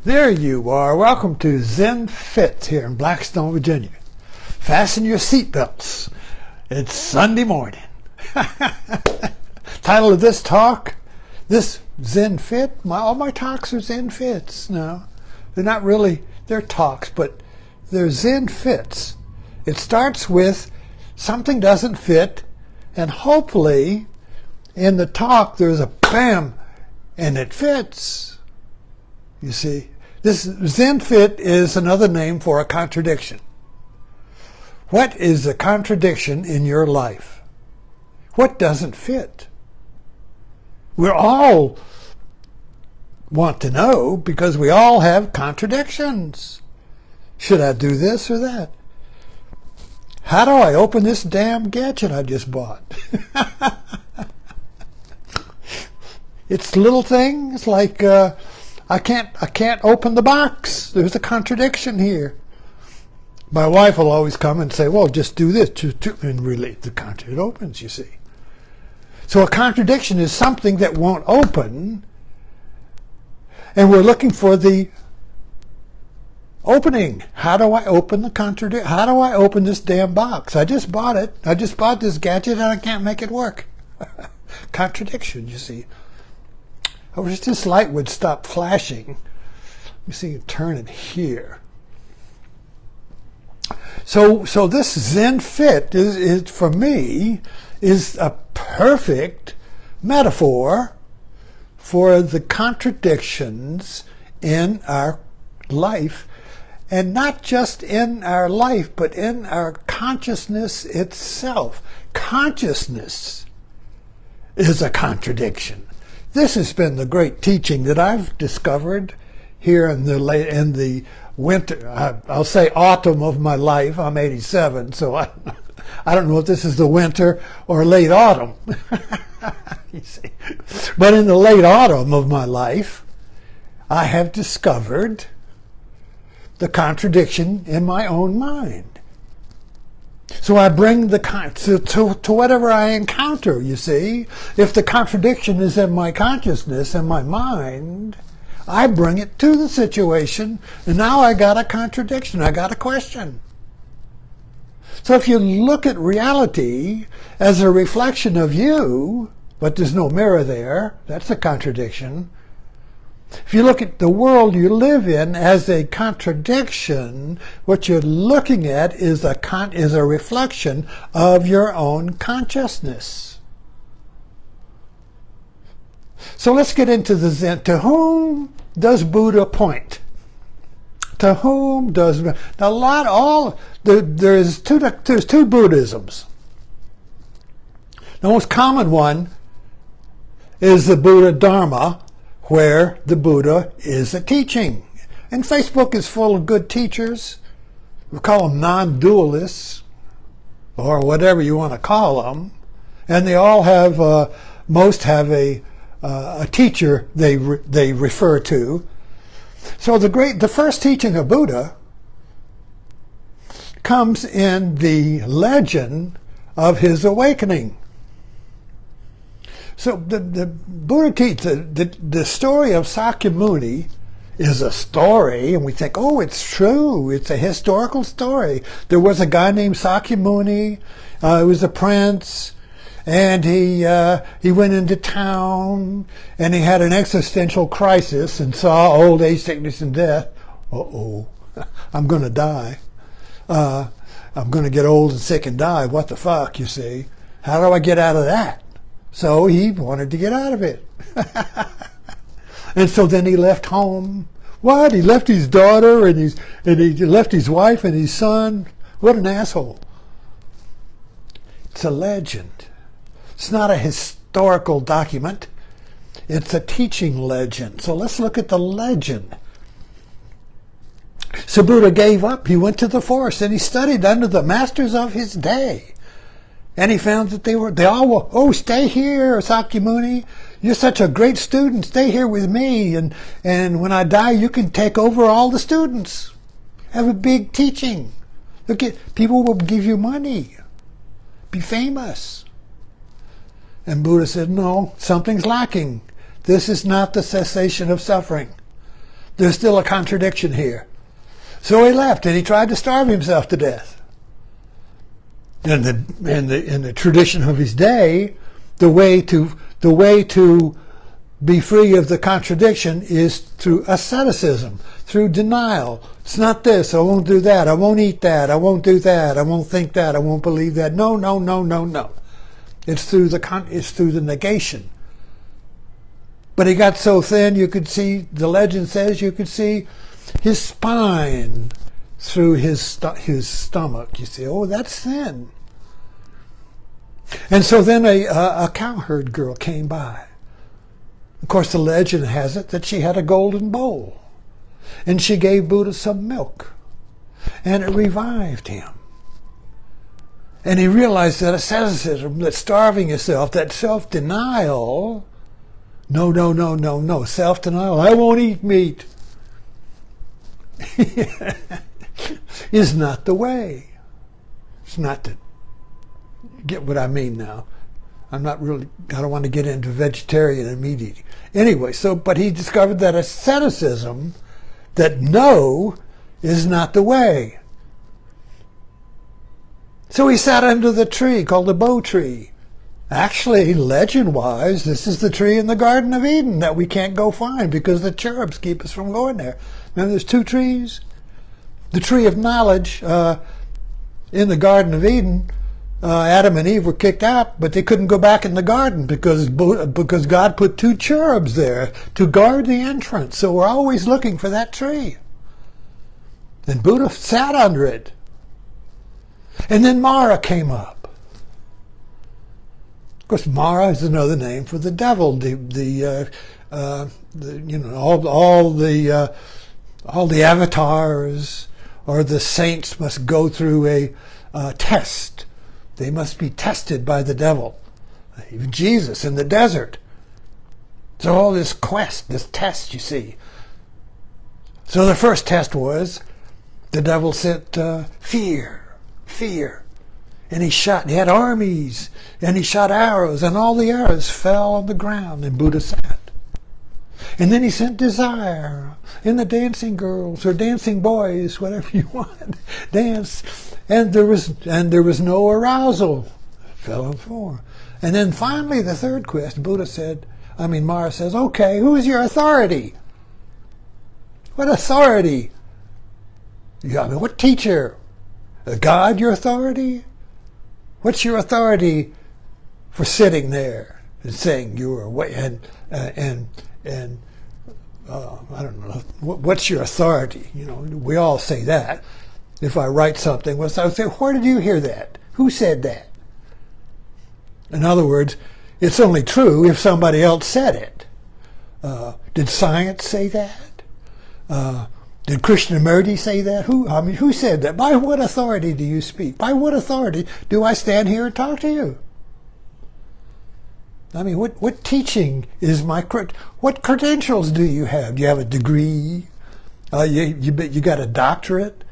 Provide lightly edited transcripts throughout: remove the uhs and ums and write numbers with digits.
There you are. Welcome to Zen Fit here in Blackstone, Virginia. Fasten your seatbelts. It's Sunday morning. Title of this talk, this Zen Fit. All my talks are Zen Fits. No, they're not really, they're talks, but they're Zen Fits. It starts with something doesn't fit, and hopefully in the talk there's a bam, and it fits. You see, this Zen Fit is another name for a contradiction. What is the contradiction in your life? What doesn't fit? We all want to know because we all have contradictions. Should I do this or that? How do I open this damn gadget I just bought? It's little things like I can't open the box. There's a contradiction here. My wife will always come and say, well, just do this, and relate the contradiction. It opens, you see. So a contradiction is something that won't open, and we're looking for the opening. How do I open the contradiction? How do I open this damn box? I just bought it. I just bought this gadget and I can't make it work. Contradiction, you see. I wish this light would stop flashing. Let me see you turn it here. So this Zen Fit is for me is a perfect metaphor for the contradictions in our life, and not just in our life, but in our consciousness itself. Consciousness is a contradiction. This has been the great teaching that I've discovered here in the winter, I'll say autumn of my life. I'm 87, so I don't know if this is the winter or late autumn. You see. But in the late autumn of my life, I have discovered the contradiction in my own mind. So I bring the to whatever I encounter, you see. If the contradiction is in my consciousness and my mind, I bring it to the situation, and now I got a contradiction, I got a question. So if you look at reality as a reflection of you, but there's no mirror there, that's a contradiction. If you look at the world you live in as a contradiction, what you're looking at is a reflection of your own consciousness. So let's get into the Zen. To whom does Buddha point? To whom does there's two Buddhisms. The most common one is the Buddha Dharma, where the Buddha is a teaching. And Facebook is full of good teachers. We call them non-dualists, or whatever you want to call them. And they all have, most have a teacher they refer to. So the first teaching of Buddha comes in the legend of his awakening. So the Buddha teaches the story of Sakyamuni is a story, and we think, oh, it's true. It's a historical story. There was a guy named Sakyamuni. He was a prince, and he went into town, and he had an existential crisis and saw old age, sickness, and death. Uh-oh, I'm going to die. I'm going to get old and sick and die. What the fuck, you see? How do I get out of that? So he wanted to get out of it. And so then he left home. What? He left his daughter and he left his wife and his son. What an asshole. It's a legend. It's not a historical document. It's a teaching legend. So let's look at the legend. So Buddha gave up. He went to the forest and he studied under the masters of his day. And he found that they all were, oh, stay here, Sakyamuni. You're such a great student. Stay here with me. And when I die, you can take over all the students. Have a big teaching. Look at, people will give you money. Be famous. And Buddha said, no, something's lacking. This is not the cessation of suffering. There's still a contradiction here. So he left and he tried to starve himself to death. In the tradition of his day, the way to be free of the contradiction is through asceticism, through denial. It's not this, I won't do that, I won't eat that, I won't do that, I won't think that, I won't believe that. No, no, no, no, no. It's through the negation. But he got so thin you could see, the legend says, you could see his spine through his stomach. You see, oh, that's thin. And so then a cowherd girl came by. Of course, the legend has it that she had a golden bowl. And she gave Buddha some milk. And it revived him. And he realized that asceticism, that starving yourself, that self-denial, no, no, no, no, no, self-denial, I won't eat meat, is not the way. It's not the, get what I mean now. I don't want to get into vegetarian and meat eating. Anyway, but he discovered that asceticism, that no, is not the way. So he sat under the tree called the Bo tree. Actually, legend-wise, this is the tree in the Garden of Eden that we can't go find because the cherubs keep us from going there. Remember, there's two trees. The tree of knowledge in the Garden of Eden, Adam and Eve were kicked out, but they couldn't go back in the garden because God put two cherubs there to guard the entrance. So we're always looking for that tree. And Buddha sat under it. And then Mara came up. Of course, Mara is another name for the devil. All the avatars or the saints must go through a test. They must be tested by the devil. Even Jesus in the desert. So all this quest, this test, you see. So the first test was the devil sent fear. And he had armies, and he shot arrows, and all the arrows fell on the ground, and Buddha sat. And then he sent desire, and the dancing girls, or dancing boys, whatever you want, dance, and there was no arousal. It fell on the floor. And then finally, the third quest, Mara says, okay, who is your authority? What authority? What teacher? God, your authority? What's your authority for sitting there and saying you are away? And I don't know. What's your authority? We all say that. If I write something, I would say, where did you hear that? Who said that? In other words, it's only true if somebody else said it. Did science say that? Did Krishnamurti say that? Who said that? By what authority do you speak? By what authority do I stand here and talk to you? What teaching is what credentials do you have? Do you have a degree? You got a doctorate?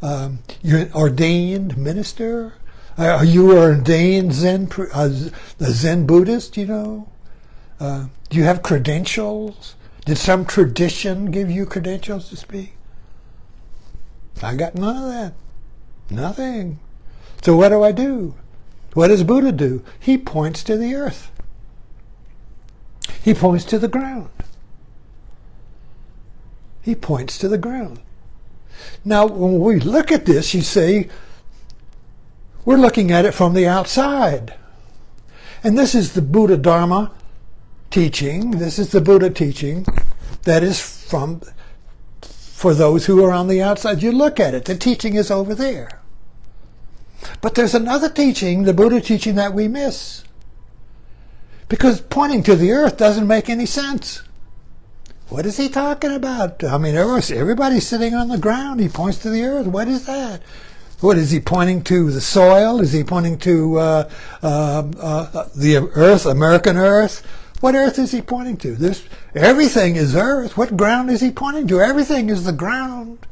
You're an ordained minister? Are you an ordained Zen Buddhist, Do you have credentials? Did some tradition give you credentials to speak? I got none of that. Nothing. So what do? What does Buddha do? He points to the earth. He points to the ground. He points to the ground. Now, when we look at this, you see, we're looking at it from the outside. And this is the Buddha Dharma teaching. This is the Buddha teaching that is for those who are on the outside. You look at it, the teaching is over there. But there's another teaching, the Buddha teaching, that we miss. Because pointing to the earth doesn't make any sense. What is he talking about? Everybody's sitting on the ground. He points to the earth. What is that? What is he pointing to? The soil? Is he pointing to the earth, American earth? What earth is he pointing to? Everything is earth. What ground is he pointing to? Everything is the ground.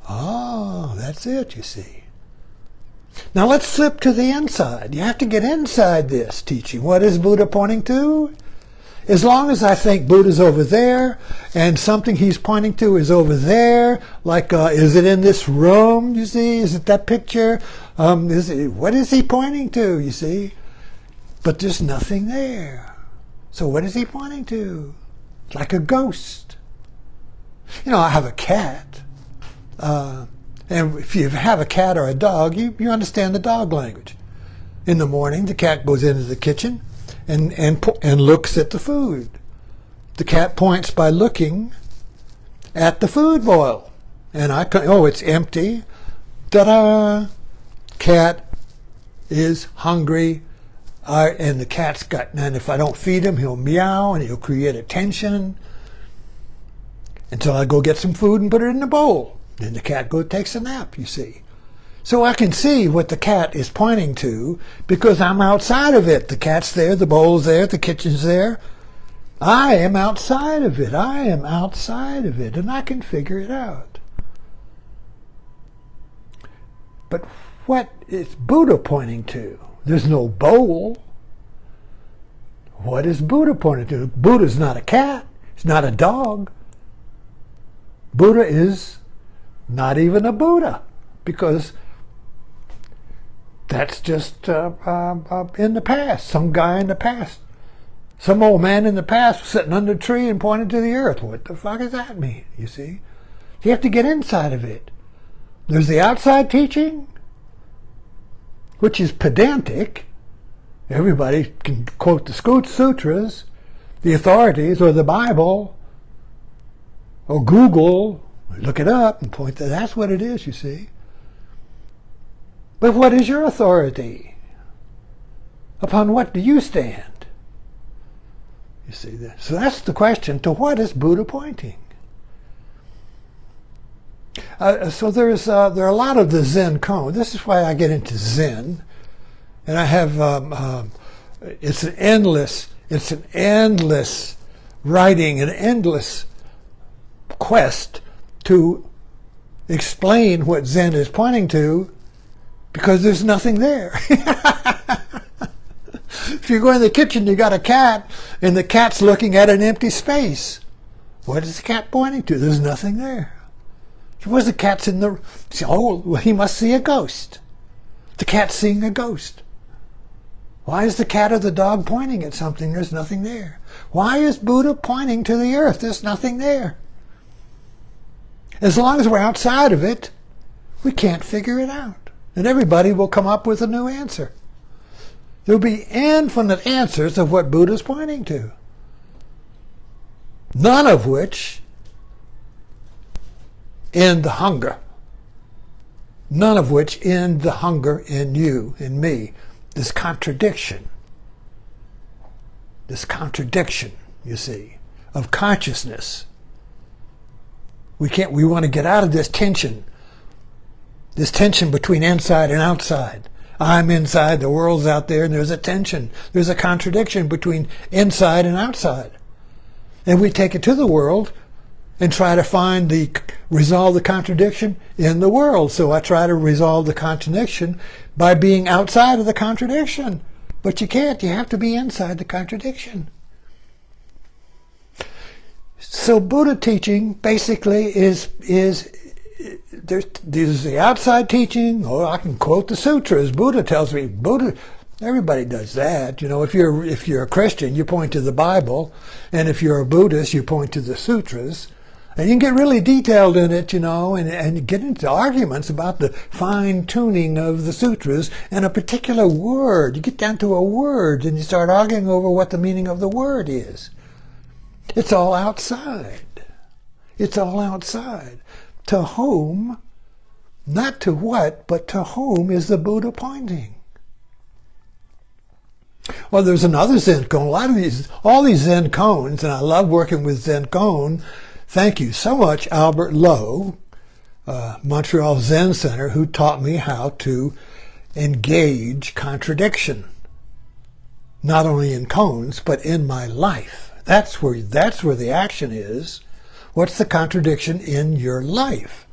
Oh, that's it, you see. Now let's flip to the inside. You have to get inside this teaching. What is Buddha pointing to? as long as I think Buddha's over there and something he's pointing to is over there, like is it in this room, you see? Is it that picture? What is he pointing to, you see? But there's nothing there. So what is he pointing to? It's like a ghost. You know, I have a cat. And if you have a cat or a dog, you understand the dog language. In the morning, the cat goes into the kitchen and looks at the food. The cat points by looking at the food bowl. And it's empty. Ta-da! Cat is hungry. And the cat's and if I don't feed him, he'll meow and he'll create a tension until I go get some food and put it in the bowl. Then the cat takes a nap, you see. So I can see what the cat is pointing to because I'm outside of it. The cat's there, the bowl's there, the kitchen's there. I am outside of it. I am outside of it, and I can figure it out. But what is Buddha pointing to? There's no bowl. What is Buddha pointing to? Buddha's not a cat. He's not a dog. Buddha is not even a Buddha because that's just in the past. Some guy in the past. Some old man in the past was sitting under a tree and pointing to the earth. What the fuck does that mean, you see? You have to get inside of it. There's the outside teaching, which is pedantic. Everybody can quote the sutras, the authorities, or the Bible, or Google, look it up and point to that's what it is, you see. But what is your authority? Upon what do you stand? You see that? So that's the question. To what is Buddha pointing? So there are a lot of the Zen koan. This is why I get into Zen, and I have it's an endless writing, an endless quest to explain what Zen is pointing to, because there's nothing there. If you go in the kitchen, you got a cat, and the cat's looking at an empty space. What is the cat pointing to? There's nothing there. Suppose the cat's in the... Oh, well, he must see a ghost. The cat's seeing a ghost. Why is the cat or the dog pointing at something? There's nothing there. Why is Buddha pointing to the earth? There's nothing there. As long as we're outside of it, we can't figure it out. And everybody will come up with a new answer. There will be infinite answers of what Buddha's pointing to. None of which end the hunger. None of which end the hunger in you, in me. This contradiction, you see, of consciousness. We want to get out of this tension between inside and outside. I'm inside, the world's out there, and there's a tension. There's a contradiction between inside and outside. And we take it to the world and try to resolve the contradiction in the world. So I try to resolve the contradiction by being outside of the contradiction. But you can't. You have to be inside the contradiction. So Buddha teaching basically is there's the outside teaching, or I can quote the sutras. Buddha tells me, everybody does that. You know, if you're a Christian, you point to the Bible, and if you're a Buddhist, you point to the sutras. And you can get really detailed in it, you know, and get into arguments about the fine-tuning of the sutras and a particular word. You get down to a word and you start arguing over what the meaning of the word is. It's all outside. It's all outside. To whom, not to what, but to whom is the Buddha pointing? Well, there's another Zen koan. All these Zen koans, and I love working with Zen koan. Thank you so much, Albert Lowe, Montreal Zen Center, who taught me how to engage contradiction, not only in koans, but in my life. That's where the action is. What's the contradiction in your life?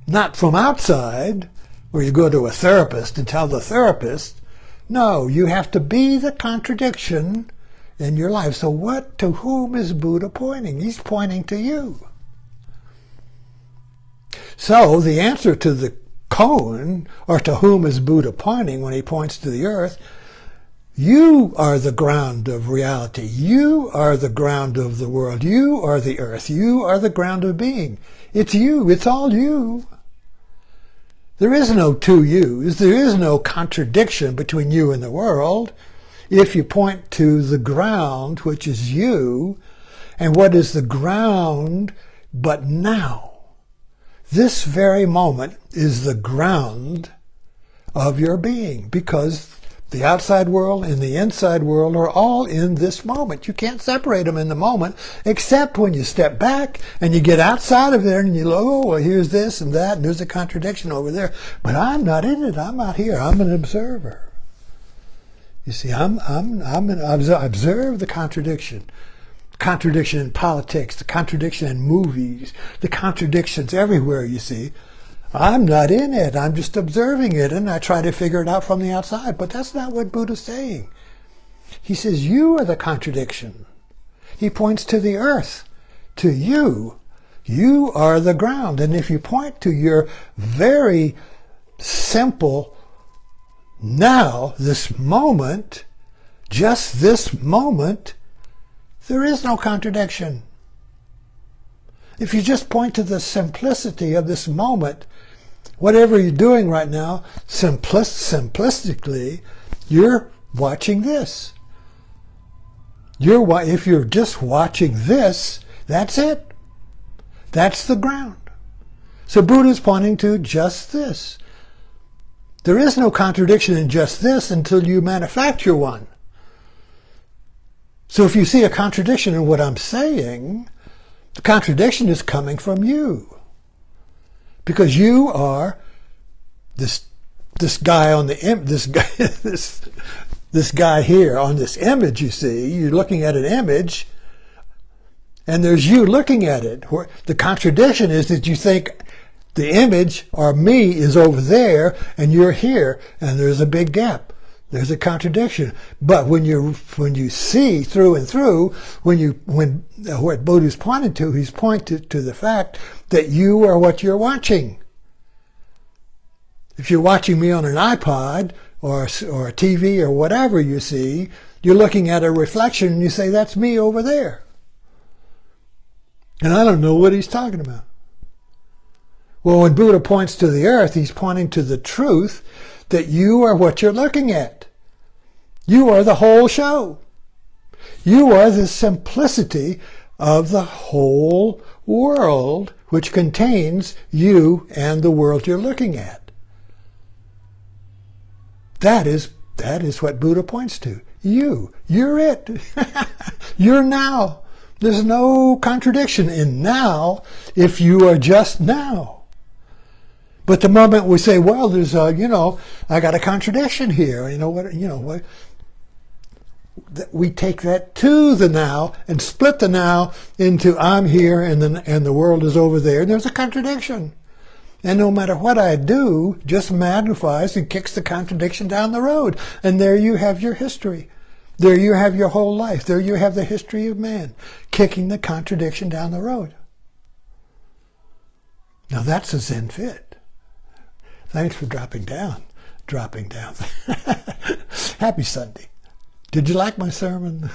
Not from outside, where you go to a therapist and tell the therapist. No, you have to be the contradiction in your life. So to whom is Buddha pointing? He's pointing to you. So the answer to the koan, or to whom is Buddha pointing when he points to the earth, you are the ground of reality. You are the ground of the world. You are the earth. You are the ground of being. It's you. It's all you. There is no two yous. There is no contradiction between you and the world. If you point to the ground, which is you, and what is the ground but now? This very moment is the ground of your being, because the outside world and the inside world are all in this moment. You can't separate them in the moment, except when you step back and you get outside of there and you look, oh, well, here's this and that, and there's a contradiction over there. But I'm not in it. I'm out here. I'm an observer. You see, I observe the contradiction. Contradiction in politics, the contradiction in movies, the contradictions everywhere, you see. I'm not in it. I'm just observing it, and I try to figure it out from the outside. But that's not what Buddha's saying. He says, you are the contradiction. He points to the earth, to you. You are the ground. And if you point to your very simple now, this moment, just this moment, there is no contradiction. If you just point to the simplicity of this moment, whatever you're doing right now, simplistically, you're watching this. If you're just watching this, that's it. That's the ground. So Buddha's pointing to just this. There is no contradiction in just this until you manufacture one. So if you see a contradiction in what I'm saying, the contradiction is coming from you. Because you are this guy on the this guy here on this image, you see. You're looking at an image, and there's you looking at it. The contradiction is that you think the image, or me, is over there, and you're here, and there's a big gap. There's a contradiction. But when you see through and through, what Buddha's pointing to, he's pointing to the fact that you are what you're watching. If you're watching me on an iPod or a TV or whatever you see, you're looking at a reflection and you say, that's me over there. And I don't know what he's talking about. Well, when Buddha points to the earth, he's pointing to the truth that you are what you're looking at. You are the whole show. You are the simplicity of the whole world, which contains you and the world you're looking at. That is what Buddha points to. You. You're it. You're now. There's no contradiction in now if you are just now. But the moment we say, well, there's I got a contradiction here. We take that to the now and split the now into I'm here and the world is over there. And there's a contradiction. And no matter what I do, just magnifies and kicks the contradiction down the road. And there you have your history. There you have your whole life. There you have the history of man, kicking the contradiction down the road. Now that's a Zen fit. Thanks for dropping down. Happy Sunday. Did you like my sermon?